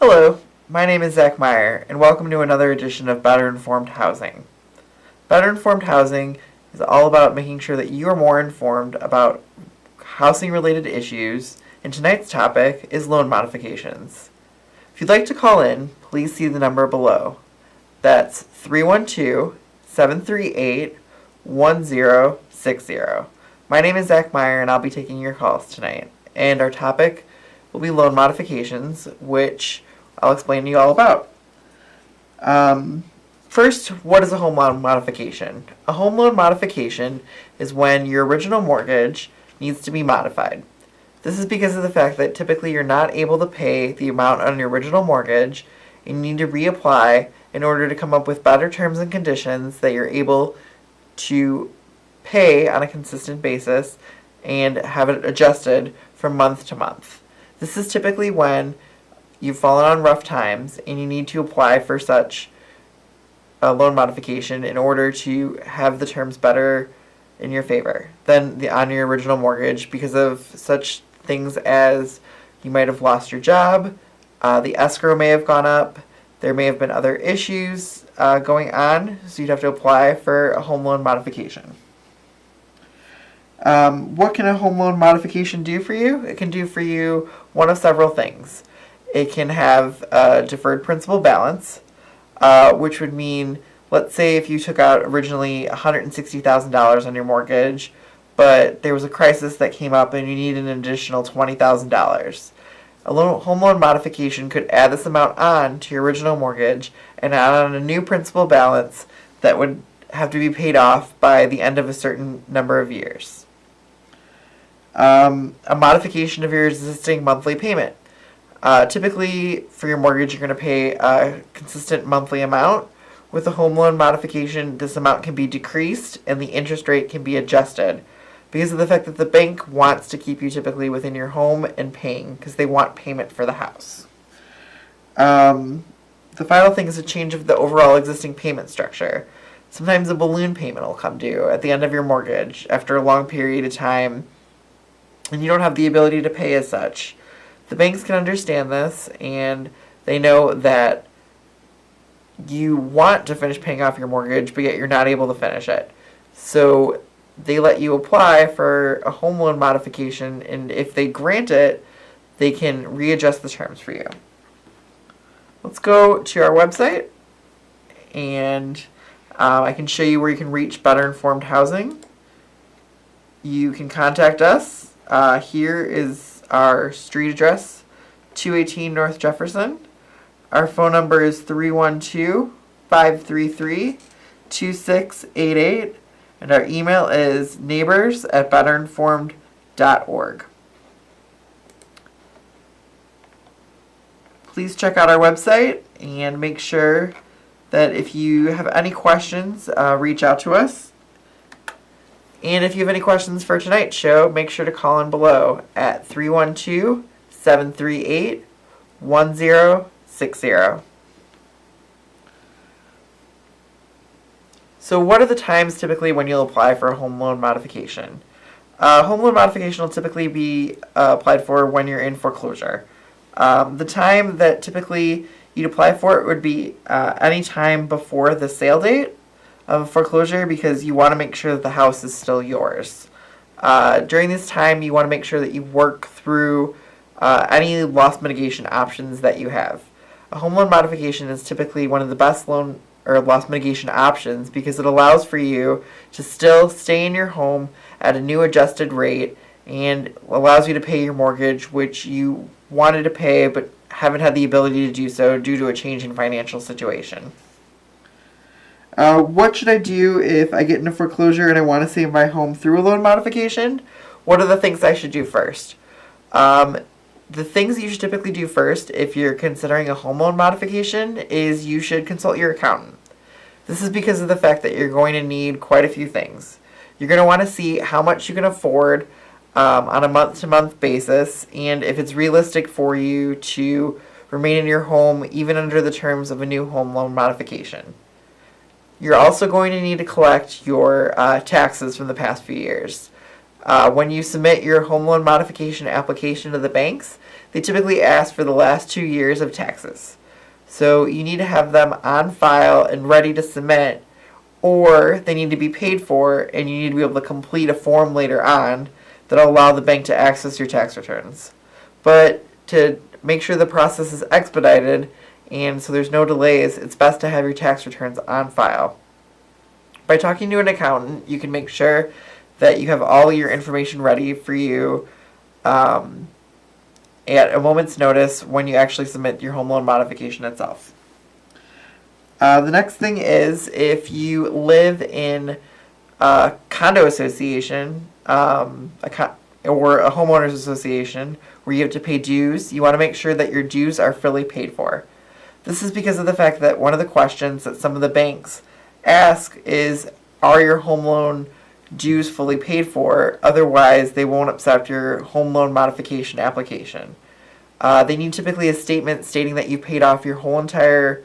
Hello, my name is Zach Meyer, and welcome to another edition of Better Informed Housing. Better Informed Housing is all about making sure that you are more informed about housing-related issues, and tonight's topic is loan modifications. If you'd like to call in, please see the number below. That's 312-738-1060. My name is Zach Meyer, and I'll be taking your calls tonight. And our topic will be loan modifications, which I'll explain to you all about. First, what is a home loan modification? A home loan modification is when your original mortgage needs to be modified. This is because of the fact that typically you're not able to pay the amount on your original mortgage and you need to reapply in order to come up with better terms and conditions that you're able to pay on a consistent basis and have it adjusted from month to month. This is typically when you've fallen on rough times and you need to apply for such a loan modification in order to have the terms better in your favor than on your original mortgage because of such things as you might have lost your job, the escrow may have gone up, there may have been other issues going on, so you'd have to apply for a home loan modification. What can a home loan modification do for you? It can do for you one of several things. It can have a deferred principal balance, which would mean, let's say if you took out originally $160,000 on your mortgage, but there was a crisis that came up and you need an additional $20,000. A home loan modification could add this amount on to your original mortgage and add on a new principal balance that would have to be paid off by the end of a certain number of years. A modification of your existing monthly payment. Typically, for your mortgage, you're going to pay a consistent monthly amount. With a home loan modification, this amount can be decreased and the interest rate can be adjusted because of the fact that the bank wants to keep you typically within your home and paying because they want payment for the house. The final thing is a change of the overall existing payment structure. Sometimes a balloon payment will come due at the end of your mortgage after a long period of time and you don't have the ability to pay as such. The banks can understand this and they know that you want to finish paying off your mortgage, but yet you're not able to finish it. So they let you apply for a home loan modification, and if they grant it, they can readjust the terms for you. Let's go to our website, and I can show you where you can reach Better Informed Housing. You can contact us. Here is our street address, 218 North Jefferson. Our phone number is 312-533-2688, and our email is neighbors@betterinformed.org. Please check out our website and make sure that if you have any questions, reach out to us. And if you have any questions for tonight's show, make sure to call in below at 312-738-1060. So what are the times typically when you'll apply for a home loan modification? Home loan modification will typically be applied for when you're in foreclosure. The time that typically you'd apply for it would be any time before the sale date of foreclosure because you want to make sure that the house is still yours. During this time, you want to make sure that you work through any loss mitigation options that you have. A home loan modification is typically one of the best loan or loss mitigation options because it allows for you to still stay in your home at a new adjusted rate and allows you to pay your mortgage, which you wanted to pay but haven't had the ability to do so due to a change in financial situation. What should I do if I get into foreclosure and I want to save my home through a loan modification? What are the things I should do first? The things that you should typically do first if you're considering a home loan modification is you should consult your accountant. This is because of the fact that you're going to need quite a few things. You're going to want to see how much you can afford on a month-to-month basis and if it's realistic for you to remain in your home even under the terms of a new home loan modification. You're also going to need to collect your taxes from the past few years. When you submit your home loan modification application to the banks, they typically ask for the last 2 years of taxes. So you need to have them on file and ready to submit, or they need to be paid for and you need to be able to complete a form later on that'll allow the bank to access your tax returns. But to make sure the process is expedited and so there's no delays, it's best to have your tax returns on file. By talking to an accountant, you can make sure that you have all your information ready for you at a moment's notice when you actually submit your home loan modification itself. The next thing is if you live in a condo association or a homeowners association where you have to pay dues, you want to make sure that your dues are fully paid for. This is because of the fact that one of the questions that some of the banks ask is, are your home loan dues fully paid for? Otherwise, they won't accept your home loan modification application. They need typically a statement stating that you paid off your whole entire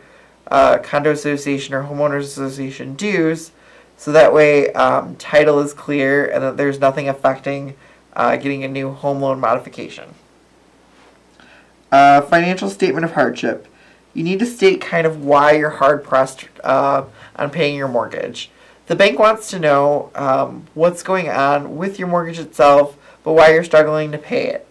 condo association or homeowners association dues, so that way title is clear and that there's nothing affecting getting a new home loan modification. Financial statement of hardship. You need to state kind of why you're hard-pressed on paying your mortgage. The bank wants to know what's going on with your mortgage itself, but why you're struggling to pay it.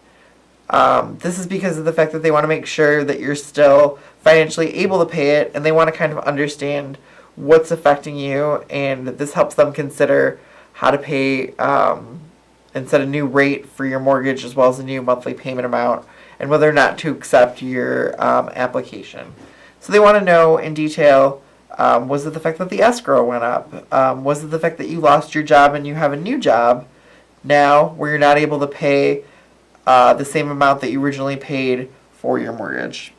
This is because of the fact that they want to make sure that you're still financially able to pay it, and they want to kind of understand what's affecting you, and this helps them consider how to pay and set a new rate for your mortgage as well as a new monthly payment amount, and whether or not to accept your application. So they want to know in detail, was it the fact that the escrow went up? Was it the fact that you lost your job and you have a new job now where you're not able to pay the same amount that you originally paid for your mortgage?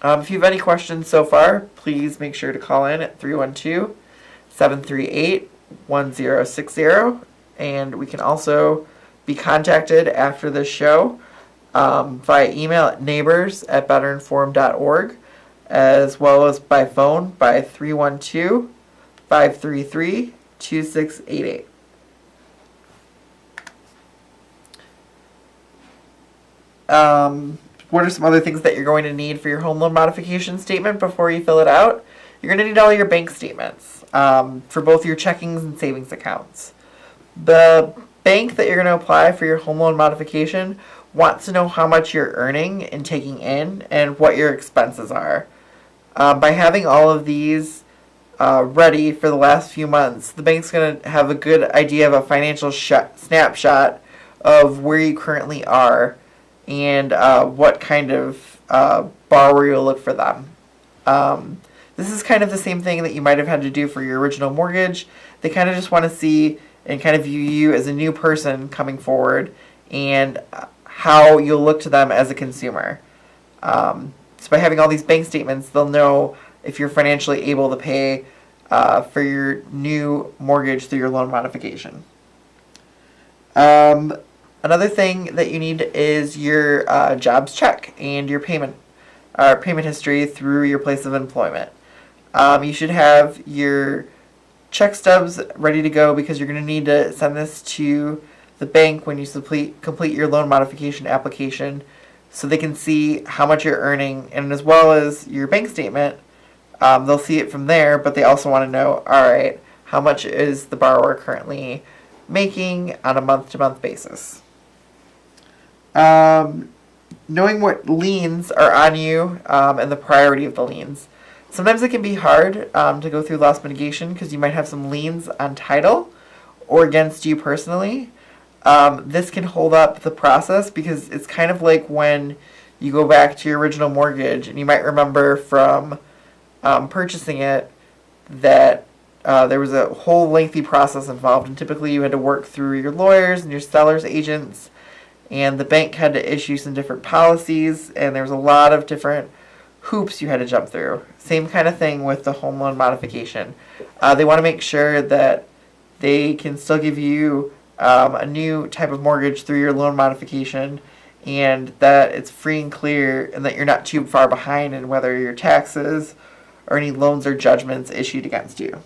If you have any questions so far, please make sure to call in at 312-738-1060, and we can also be contacted after this show via email at neighbors@betterinformed.org, as well as by phone by 312-533-2688. What are some other things that you're going to need for your home loan modification statement before you fill it out? You're going to need all your bank statements for both your checkings and savings accounts. The bank that you're going to apply for your home loan modification wants to know how much you're earning and taking in and what your expenses are. By having all of these ready for the last few months, the bank's going to have a good idea of a financial snapshot of where you currently are and what kind of borrower you'll look for them. This is kind of the same thing that you might have had to do for your original mortgage. They kind of just want to see and kind of view you as a new person coming forward and how you'll look to them as a consumer. So by having all these bank statements, they'll know if you're financially able to pay for your new mortgage through your loan modification. Another thing that you need is your jobs check and your payment history through your place of employment. You should have your check stubs ready to go because you're going to need to send this to the bank when you complete your loan modification application so they can see how much you're earning, and as well as your bank statement. They'll see it from there, but they also want to know, all right, how much is the borrower currently making on a month-to-month basis. Knowing what liens are on you and the priority of the liens. Sometimes it can be hard to go through loss mitigation because you might have some liens on title or against you personally. This can hold up the process because it's kind of like when you go back to your original mortgage, and you might remember from purchasing it that there was a whole lengthy process involved, and typically you had to work through your lawyers and your seller's agents, and the bank had to issue some different policies, and there was a lot of different hoops you had to jump through. Same kind of thing with the home loan modification. They want to make sure that they can still give you a new type of mortgage through your loan modification, and that it's free and clear, and that you're not too far behind in whether your taxes or any loans or judgments issued against you.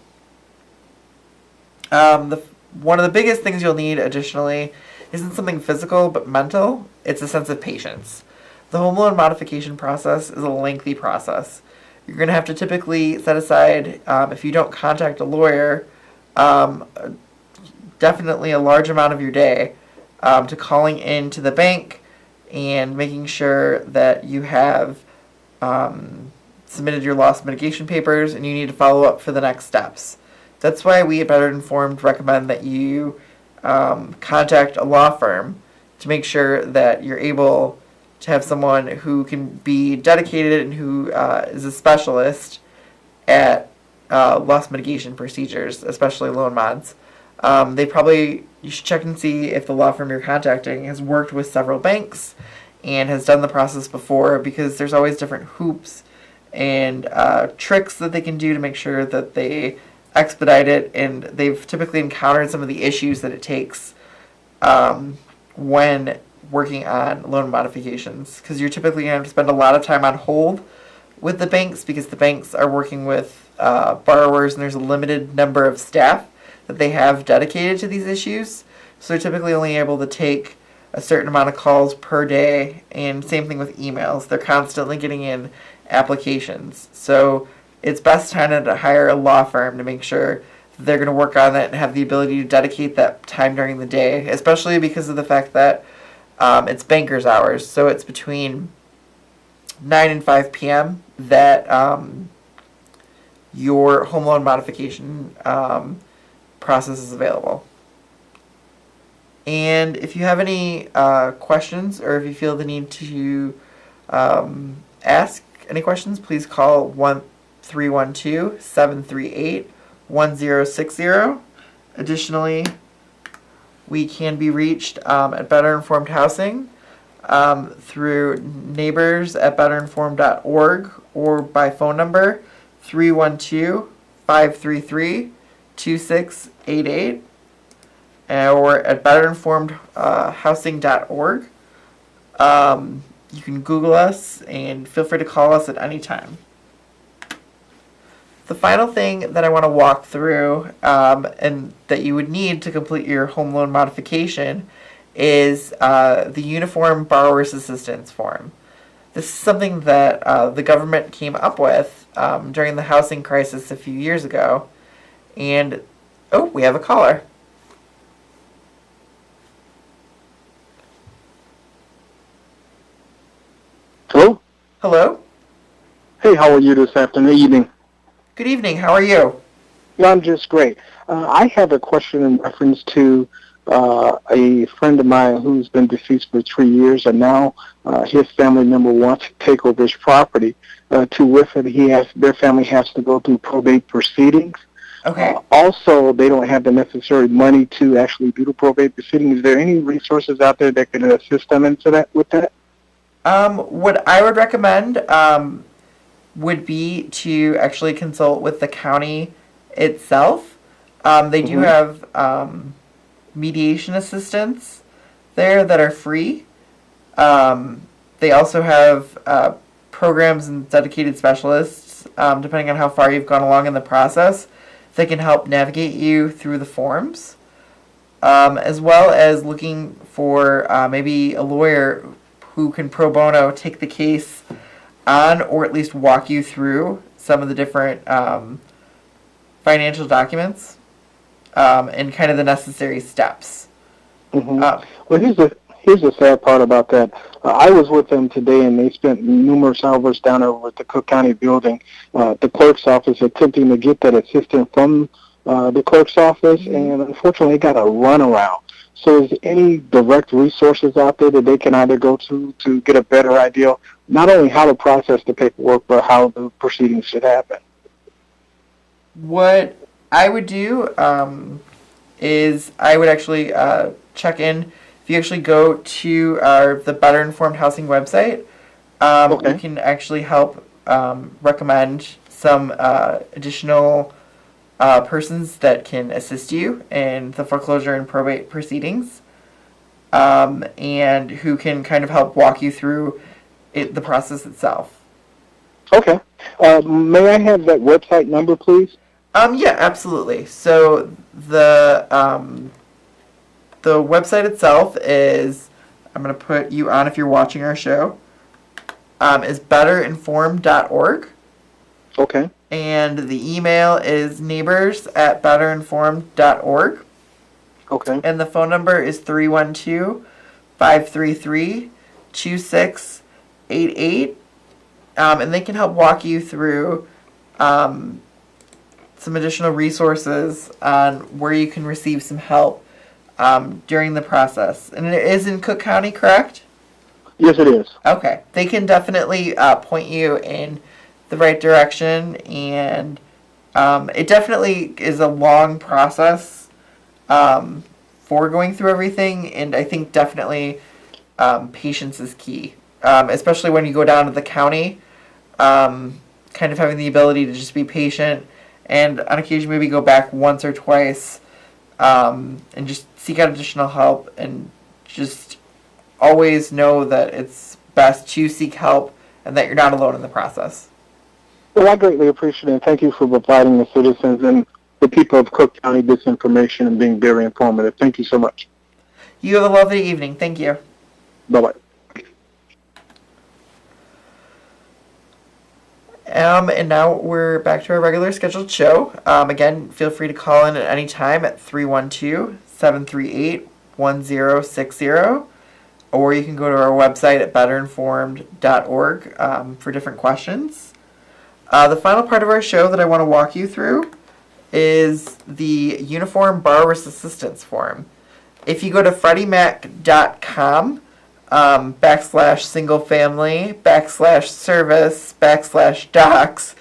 One of the biggest things you'll need additionally isn't something physical but mental. It's a sense of patience. The home loan modification process is a lengthy process. You're going to have to typically set aside, if you don't contact a lawyer, um, definitely a large amount of your day to calling into the bank and making sure that you have submitted your loss mitigation papers and you need to follow up for the next steps. That's why we at Better Informed recommend that you contact a law firm to make sure that you're able to have someone who can be dedicated and who is a specialist at loss mitigation procedures, especially loan mods. You should check and see if the law firm you're contacting has worked with several banks and has done the process before, because there's always different hoops and tricks that they can do to make sure that they expedite it, and they've typically encountered some of the issues that it takes when working on loan modifications, because you're typically going to have to spend a lot of time on hold with the banks because the banks are working with borrowers and there's a limited number of staff that they have dedicated to these issues. So they're typically only able to take a certain amount of calls per day, and same thing with emails. They're constantly getting in applications. So it's best time to hire a law firm to make sure they're going to work on that and have the ability to dedicate that time during the day, especially because of the fact that it's banker's hours. So it's between 9 and 5 p.m. that your home loan modification process is available. And if you have any questions, or if you feel the need to ask any questions, please call 312-738-1060. Additionally, we can be reached at Better Informed Housing through neighbors@betterinformed.org or by phone number 312-533-2688, or at betterinformedhousing.org. You can Google us and feel free to call us at any time. The final thing that I want to walk through and that you would need to complete your home loan modification is the Uniform Borrower's Assistance Form. This is something that the government came up with during the housing crisis a few years ago. And, oh, we have a caller. Hello? Hello? Hey, how are you this evening? Good evening. How are you? I'm just great. I have a question in reference to a friend of mine who's been deceased for 3 years, and now his family member wants to take over his property. With it, their family has to go through probate proceedings. Okay. Also, they don't have the necessary money to actually do the probate proceedings. Is there any resources out there that can assist them with that? What I would recommend would be to actually consult with the county itself. They do have mediation assistants there that are free. They also have programs and dedicated specialists, depending on how far you've gone along in the process, that can help navigate you through the forms, as well as looking for maybe a lawyer who can pro bono take the case on, or at least walk you through some of the different financial documents and kind of the necessary steps. Well, here's the sad part about that. I was with them today, and they spent numerous hours down over at the Cook County building, the clerk's office, attempting to get that assistant from the clerk's office, and unfortunately got a runaround. So is there any direct resources out there that they can either go to get a better idea, not only how to process the paperwork, but how the proceedings should happen? What I would do is I would actually check in. If you actually go to the Better Informed Housing website, we can actually help recommend some additional persons that can assist you in the foreclosure and probate proceedings, and who can kind of help walk you through the process itself. Okay. May I have that website number, please? Yeah, absolutely. So the the website itself is, I'm going to put you on if you're watching our show, is betterinformed.org. Okay. And the email is neighbors@betterinformed.org. Okay. And the phone number is 312-533-2688. And they can help walk you through some additional resources on where you can receive some help during the process. And it is in Cook County, correct? Yes, it is. Okay. They can definitely point you in the right direction, and it definitely is a long process for going through everything, and I think definitely patience is key, especially when you go down to the county, kind of having the ability to just be patient and on occasion maybe go back once or twice and just seek out additional help, and just always know that it's best to seek help and that you're not alone in the process. Well, I greatly appreciate it. Thank you for providing the citizens and the people of Cook County this information and being very informative. Thank you so much. You have a lovely evening. Thank you. Bye-bye. And now we're back to our regular scheduled show. Again, feel free to call in at any time at 312-738-1060, or you can go to our website at betterinformed.org for different questions. The final part of our show that I want to walk you through is the Uniform Borrower's Assistance Form. If you go to freddiemac.com /single family /service /docs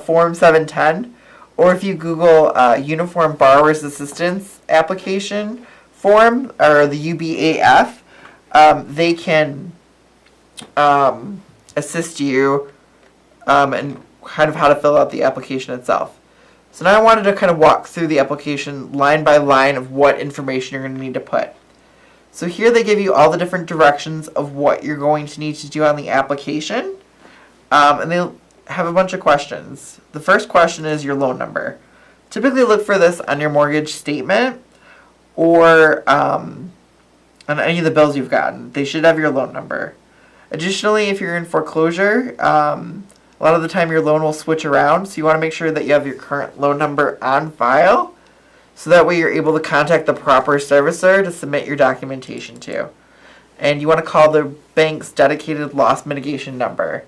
/form 710, or if you Google Uniform Borrower's Assistance Application Form, or the UBAF, they can assist you and kind of how to fill out the application itself. So now I wanted to kind of walk through the application line by line of what information you're going to need to put. So here they give you all the different directions of what you're going to need to do on the application. And they have a bunch of questions. The first question is your loan number. Typically look for this on your mortgage statement or on any of the bills you've gotten. They should have your loan number. Additionally, if you're in foreclosure, a lot of the time your loan will switch around, so you want to make sure that you have your current loan number on file, so that way you're able to contact the proper servicer to submit your documentation to. And you want to call the bank's dedicated loss mitigation number.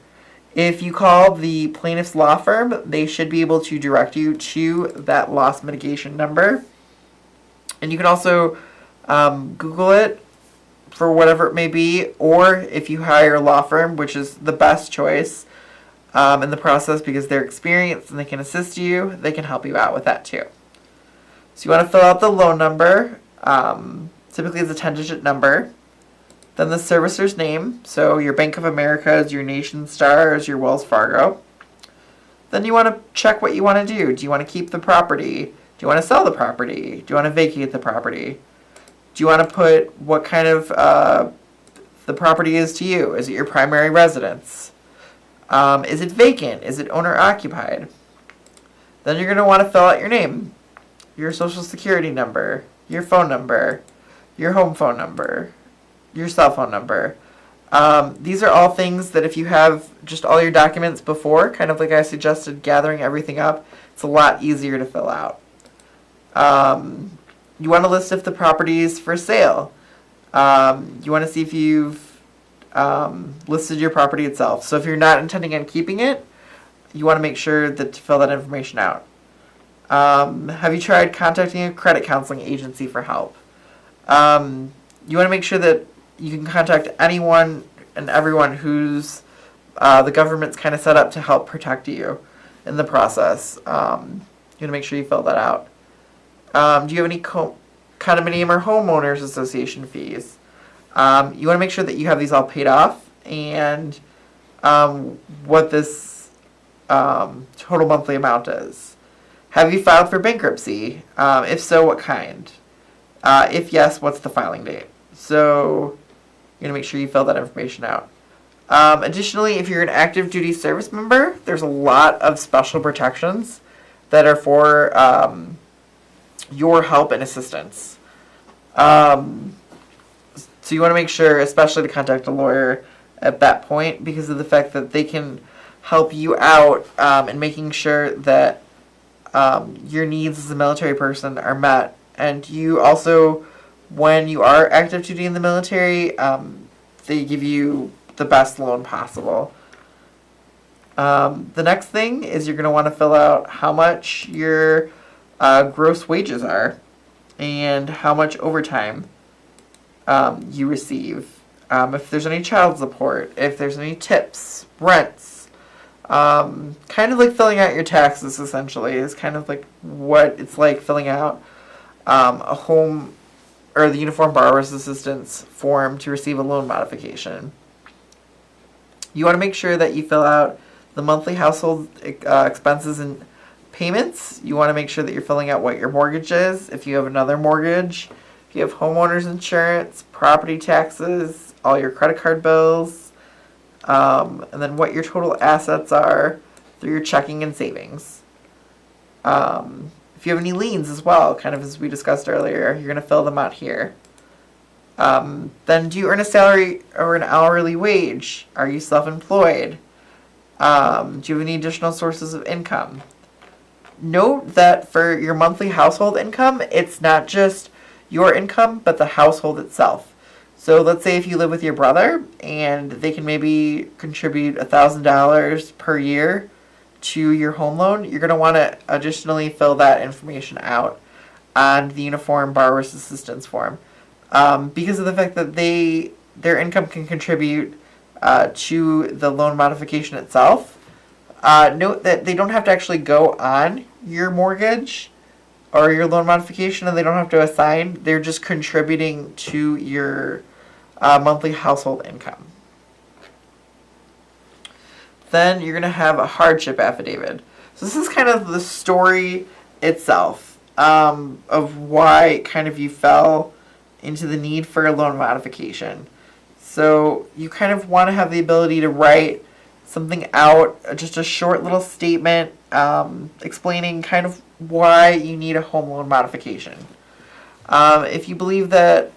If you call the plaintiff's law firm, they should be able to direct you to that loss mitigation number. And you can also Google it for whatever it may be, or if you hire a law firm, which is the best choice in the process because they're experienced and they can assist you, they can help you out with that too. So you want to fill out the loan number, typically it's a 10-digit number, then the servicer's name, so your Bank of America, your Nation Star, your Wells Fargo. Then you want to check what you want to do. Do you want to keep the property? Do you want to sell the property? Do you want to vacate the property? Do you want to put what kind of the property is to you? Is it your primary residence? Is it vacant? Is it owner occupied? Then you're going to want to fill out your name, your social security number, your phone number, your home phone number, your cell phone number. These are all things that if you have just all your documents before, kind of like I suggested, gathering everything up, it's a lot easier to fill out. You want to list if the property is for sale. You want to see if you've listed your property itself. So if you're not intending on keeping it, you want to make sure that to fill that information out. Have you tried contacting a credit counseling agency for help? You want to make sure that you can contact anyone and everyone who's the government's kind of set up to help protect you in the process. You want to make sure you fill that out. Do you have any condominium or homeowners association fees? You want to make sure that you have these all paid off and what this total monthly amount is. Have you filed for bankruptcy? If so, what kind? If yes, what's the filing date? So you're going to make sure you fill that information out. Additionally, if you're an active duty service member, there's a lot of special protections that are for your help and assistance. So you want to make sure, especially to contact a lawyer at that point, because of the fact that they can help you out in making sure that your needs as a military person are met. And you also, when you are active duty in the military, they give you the best loan possible. The next thing is you're going to want to fill out how much your gross wages are and how much overtime you receive. If there's any child support, if there's any tips, rents, kind of like filling out your taxes essentially is kind of like what it's like filling out a home or the Uniform Borrower's Assistance form to receive a loan modification. You want to make sure that you fill out the monthly household expenses and payments. You want to make sure that you're filling out what your mortgage is, if you have another mortgage, if you have homeowner's insurance, property taxes, all your credit card bills, and then what your total assets are through your checking and savings. If you have any liens as well, kind of as we discussed earlier, you're going to fill them out here. Then do you earn a salary or an hourly wage? Are you self-employed? Do you have any additional sources of income? Note that for your monthly household income, it's not just your income, but the household itself. So let's say if you live with your brother and they can maybe contribute $1,000 per year to your home loan, you're going to want to additionally fill that information out on the Uniform Borrower's Assistance form. Because of the fact that their income can contribute to the loan modification itself. Note that they don't have to actually go on your mortgage or your loan modification, and they don't have to assign. They're just contributing to your monthly household income. Then you're going to have a hardship affidavit. So this is kind of the story itself of why kind of you fell into the need for a loan modification. So you kind of want to have the ability to write something out, just a short little statement explaining kind of why you need a home loan modification. If you believe that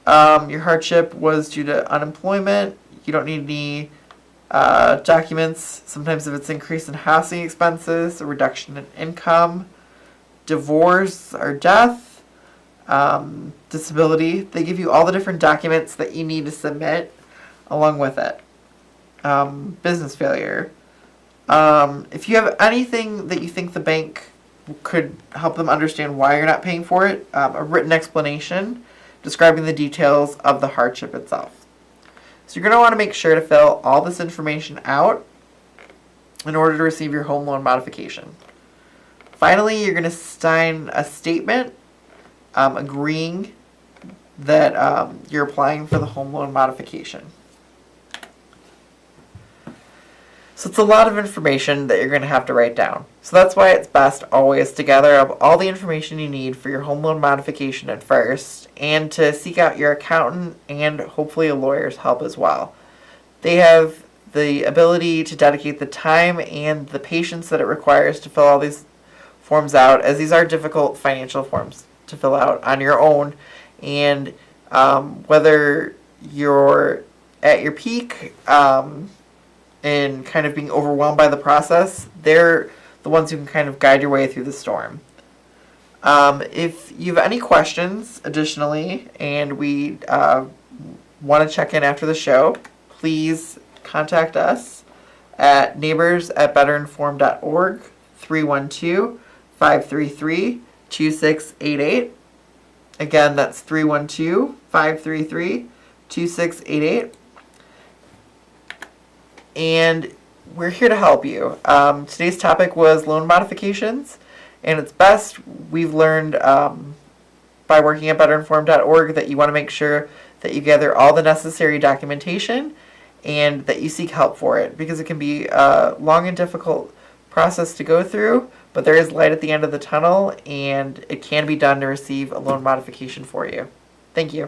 your hardship was due to unemployment, you don't need any documents. Sometimes if it's increase in housing expenses, a reduction in income, divorce or death, disability, they give you all the different documents that you need to submit along with it. Business failure. If you have anything that you think the bank could help them understand why you're not paying for it, a written explanation describing the details of the hardship itself. So you're going to want to make sure to fill all this information out in order to receive your home loan modification. Finally, you're going to sign a statement agreeing that you're applying for the home loan modification. So it's a lot of information that you're going to have to write down. So that's why it's best always to gather up all the information you need for your home loan modification at first, and to seek out your accountant and hopefully a lawyer's help as well. They have the ability to dedicate the time and the patience that it requires to fill all these forms out, as these are difficult financial forms to fill out on your own. And whether you're at your peak and kind of being overwhelmed by the process, they're the ones who can kind of guide your way through the storm. If you have any questions additionally, and we want to check in after the show, please contact us at neighbors@betterinformed.org, 312-533-2688. Again, that's 312-533-2688. And we're here to help you. Today's topic was loan modifications, and it's best, we've learned by working at betterinformed.org, that you want to make sure that you gather all the necessary documentation and that you seek help for it, because it can be a long and difficult process to go through, but there is light at the end of the tunnel, and it can be done to receive a loan modification for you. Thank you.